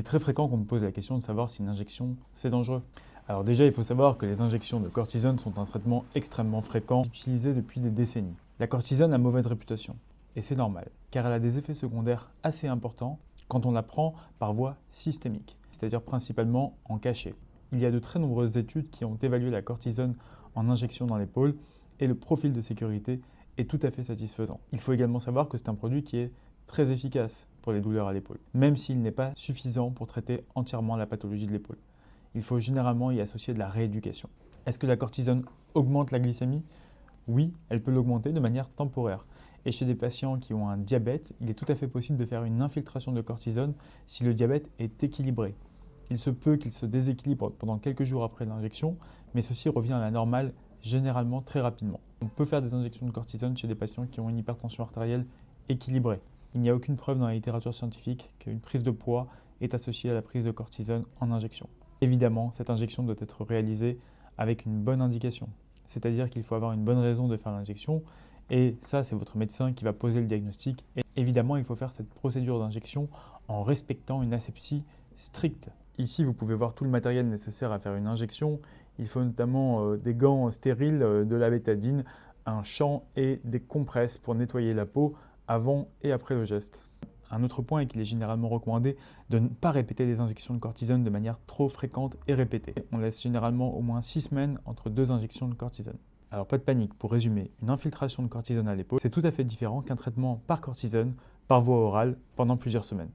C'est très fréquent qu'on me pose la question de savoir si une injection, c'est dangereux. Alors déjà, il faut savoir que les injections de cortisone sont un traitement extrêmement fréquent, utilisé depuis des décennies. La cortisone a mauvaise réputation, et c'est normal, car elle a des effets secondaires assez importants quand on la prend par voie systémique, c'est-à-dire principalement en cachet. Il y a de très nombreuses études qui ont évalué la cortisone en injection dans l'épaule, et le profil de sécurité est tout à fait satisfaisant. Il faut également savoir que c'est un produit qui est très efficace pour les douleurs à l'épaule, même s'il n'est pas suffisant pour traiter entièrement la pathologie de l'épaule. Il faut généralement y associer de la rééducation. Est-ce que la cortisone augmente la glycémie? Oui, elle peut l'augmenter de manière temporaire. Et chez des patients qui ont un diabète, il est tout à fait possible de faire une infiltration de cortisone si le diabète est équilibré. Il se peut qu'il se déséquilibre pendant quelques jours après l'injection, mais ceci revient à la normale généralement très rapidement. On peut faire des injections de cortisone chez des patients qui ont une hypertension artérielle équilibrée. Il n'y a aucune preuve dans la littérature scientifique qu'une prise de poids est associée à la prise de cortisone en injection. Évidemment, cette injection doit être réalisée avec une bonne indication, c'est-à-dire qu'il faut avoir une bonne raison de faire l'injection, et ça, c'est votre médecin qui va poser le diagnostic. Et évidemment, il faut faire cette procédure d'injection en respectant une asepsie stricte. Ici, vous pouvez voir tout le matériel nécessaire à faire une injection. Il faut notamment des gants stériles, de la bétadine, un gant et des compresses pour nettoyer la peau avant et après le geste. Un autre point est qu'il est généralement recommandé de ne pas répéter les injections de cortisone de manière trop fréquente et répétée. On laisse généralement au moins 6 semaines entre 2 injections de cortisone. Alors pas de panique, pour résumer, une infiltration de cortisone à l'épaule, c'est tout à fait différent qu'un traitement par cortisone par voie orale pendant plusieurs semaines.